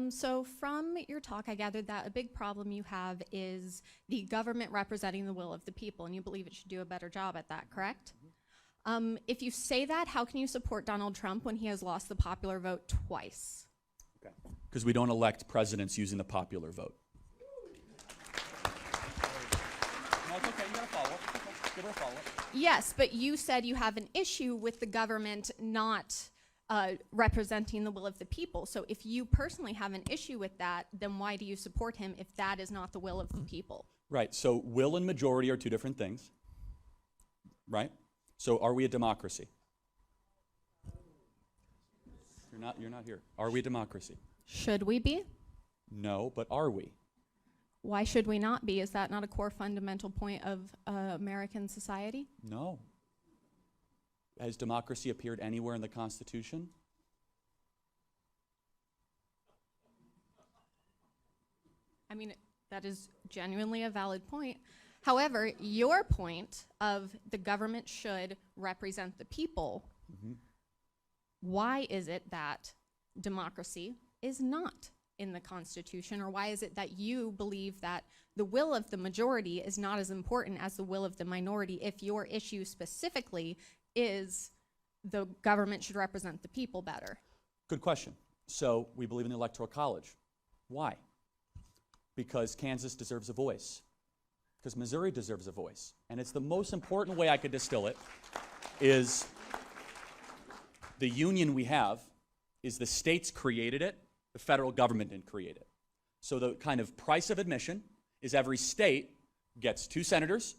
So from your talk, I gathered that a big problem you have is the government representing the will of the people, and you believe it should do a better job at that, correct? If you say that, how can you support Donald Trump when he has lost the popular vote twice? Okay. Because we don't elect presidents using the popular vote. No, it's okay. You gotta follow up. Give her a follow-up. Yes, but you said you have an issue with the government not representing the will of the people. So if you personally have an issue with that, then why do you support him if that is not the will of the people? Right. So will and majority are two different things. Right? So are we a democracy? You're not here. Are we a democracy? Should we be? No, but are we? Why should we not be? Is that not a core fundamental point of American society? No. Has democracy appeared anywhere in the Constitution? I mean, that is genuinely a valid point. However, your point of the government should represent the people, why is it that democracy is not in the Constitution, or why is it that you believe that the will of the majority is not as important as the will of the minority if your issue specifically is the government should represent the people better? Good question. So we believe in the Electoral College. Why? Because Kansas deserves a voice. Because Missouri deserves a voice. And it's the most important way I could distill it is the union we have is the states created it, the federal government didn't create it. So the kind of price of admission is every state gets 2 senators,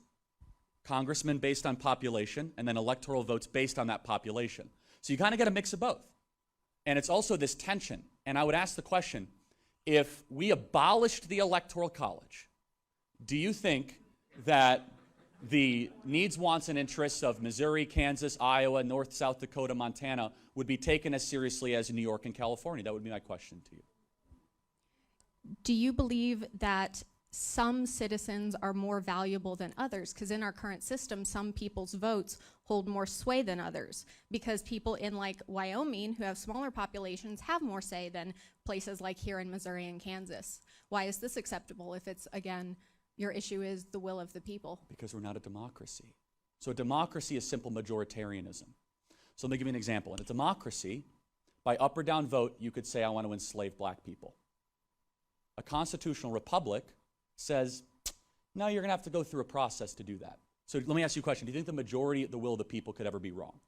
congressmen based on population, and then electoral votes based on that population. So you kind of get a mix of both. And it's also this tension. And I would ask the question, if we abolished the Electoral College, do you think that the needs, wants, and interests of Missouri, Kansas, Iowa, North, South Dakota, Montana would be taken as seriously as New York and California? That would be my question to you. Do you believe that some citizens are more valuable than others? Because in our current system, some people's votes hold more sway than others, because people in like Wyoming who have smaller populations have more say than places like here in Missouri and Kansas. Why is this acceptable if it's, again, your issue is the will of the people? Because we're not a democracy. So a democracy is simple majoritarianism. So let me give you an example. In a democracy, by up or down vote, you could say, I want to enslave black people. A constitutional republic says, no, you're going to have to go through a process to do that. So let me ask you a question. Do you think the majority of the will of the people could ever be wrong?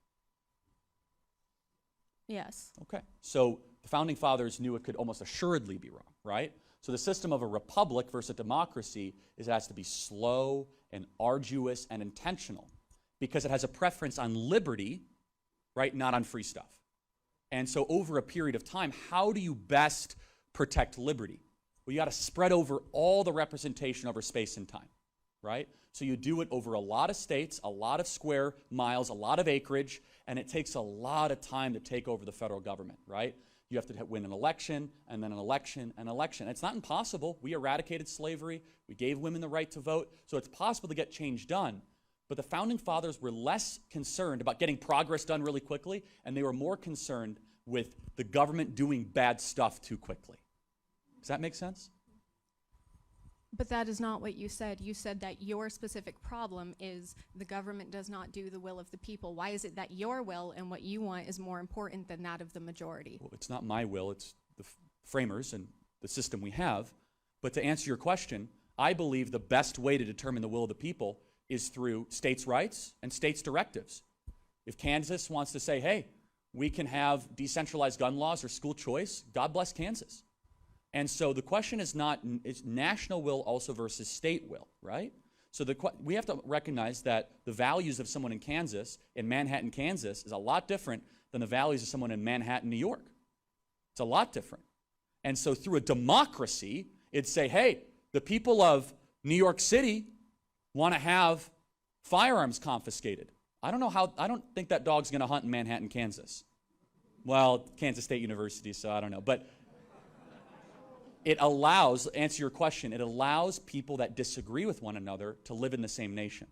Yes. Okay. So the Founding Fathers knew it could almost assuredly be wrong, right? So the system of a republic versus a democracy is it has to be slow and arduous and intentional because it has a preference on liberty, right, not on free stuff. And so over a period of time, how do you best protect liberty? Well, you got to spread over all the representation over space and time, right? So you do it over a lot of states, a lot of square miles, a lot of acreage, and it takes a lot of time to take over the federal government, right? You have to win an election, and then an election, and an election. It's not impossible. We eradicated slavery. We gave women the right to vote. So it's possible to get change done. But the Founding Fathers were less concerned about getting progress done really quickly, and they were more concerned with the government doing bad stuff too quickly. Does that make sense? But that is not what you said. You said that your specific problem is the government does not do the will of the people. Why is it that your will and what you want is more important than that of the majority? Well, it's not my will. It's the framers and the system we have. But to answer your question, I believe the best way to determine the will of the people is through states' rights and states' directives. If Kansas wants to say, hey, we can have decentralized gun laws or school choice, God bless Kansas. And so the question is not, is national will also versus state will, right? So we have to recognize that the values of someone in Kansas, in Manhattan, Kansas, is a lot different than the values of someone in Manhattan, New York. It's a lot different. And so through a democracy, it'd say, hey, the people of New York City want to have firearms confiscated. I don't think that dog's going to hunt in Manhattan, Kansas. Well, Kansas State University, so I don't know. But it allows, answer your question, it allows people that disagree with one another to live in the same nation.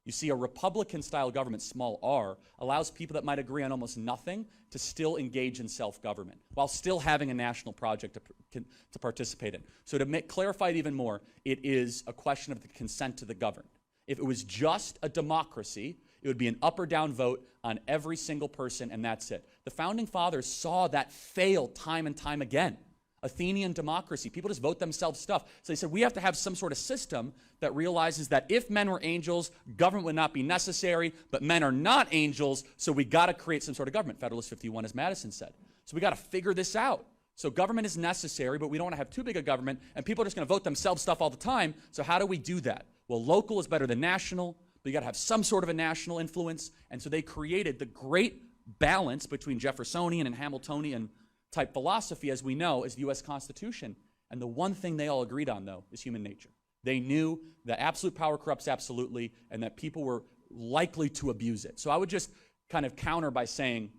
You see, a Republican-style government, small r, allows people that might agree on almost nothing to still engage in self-government while still having a national project to participate in. So to clarify it even more, it is a question of the consent to the governed. If it was just a democracy, it would be an up or down vote on every single person, and that's it. The Founding Fathers saw that fail time and time again. Athenian democracy, people just vote themselves stuff. So they said, we have to have some sort of system that realizes that if men were angels, government would not be necessary, but men are not angels, so we got to create some sort of government. Federalist 51, as Madison said. So we got to figure this out. So government is necessary, but we don't want to have too big a government, and people are just going to vote themselves stuff all the time. So how do we do that? Well, local is better than national, but you got to have some sort of a national influence. And so they created the great balance between Jeffersonian and Hamiltonian type philosophy, as we know, is the U.S. Constitution. And the one thing they all agreed on, though, is human nature. They knew that absolute power corrupts absolutely, and that people were likely to abuse it. So I would just kind of counter by saying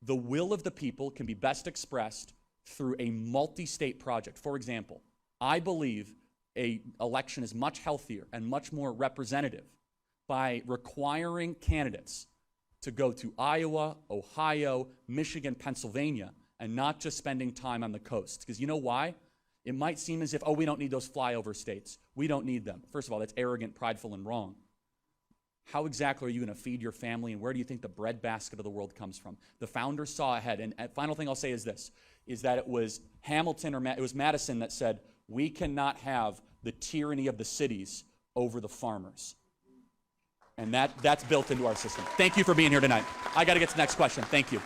the will of the people can be best expressed through a multi-state project. For example, I believe an election is much healthier and much more representative by requiring candidates to go to Iowa, Ohio, Michigan, Pennsylvania, and not just spending time on the coast. Because you know why? It might seem as if, oh, we don't need those flyover states. We don't need them. First of all, that's arrogant, prideful, and wrong. How exactly are you going to feed your family, and where do you think the breadbasket of the world comes from? The founders saw ahead, and final thing I'll say is this, is that it was Hamilton or it was Madison that said, we cannot have the tyranny of the cities over the farmers. And that's built into our system. Thank you for being here tonight. I got to get to the next question. Thank you.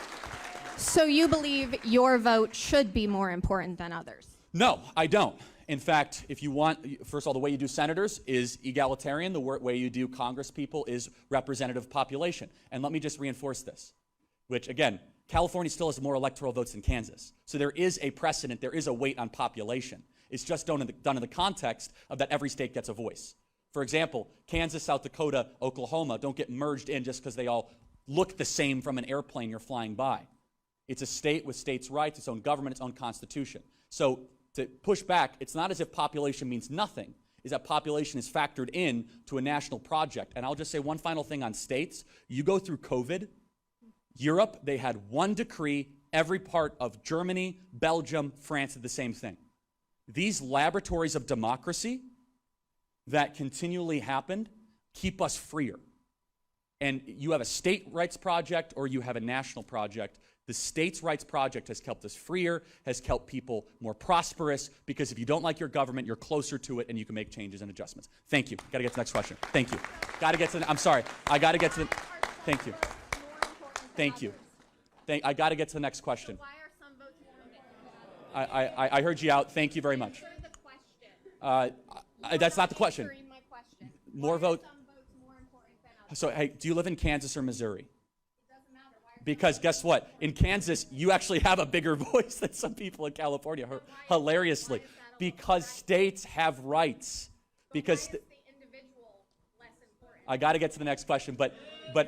So you believe your vote should be more important than others? No, I don't. In fact, if you want, first of all, the way you do senators is egalitarian. The way you do Congress people is representative population. And let me just reinforce this, which, again, California still has more electoral votes than Kansas. So there is a precedent, there is a weight on population. It's just done in the context of that every state gets a voice. For example, Kansas, South Dakota, Oklahoma don't get merged in just because they all look the same from an airplane you're flying by. It's a state with states' rights, its own government, its own constitution. So to push back, it's not as if population means nothing. Is that population is factored in to a national project. And I'll just say one final thing on states. You go through COVID, Europe, they had one decree, every part of Germany, Belgium, France did the same thing. These laboratories of democracy that continually happened keep us freer. And you have a state rights project or you have a national project. The states' rights project has kept us freer, has kept people more prosperous, because if you don't like your government, you're closer to it and you can make changes and adjustments. Thank you. Got to get to the next question. Thank you. Got to get to the, I'm sorry. I got to get to the, thank you. Thank you. I got to get to the next question. Why are some votes more important? I heard you out. Thank you very much. That's not the question. More vote. So, hey, do you live in Kansas or Missouri? Because guess what? In Kansas, you actually have a bigger voice than some people in California, hilariously. Because states have rights. Because why is the individual less important? I got to get to the next question, but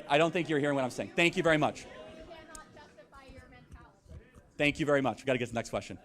I don't think you're hearing what I'm saying. Thank you very much. You cannot justify your mentality. Thank you very much. We got to get to the next question.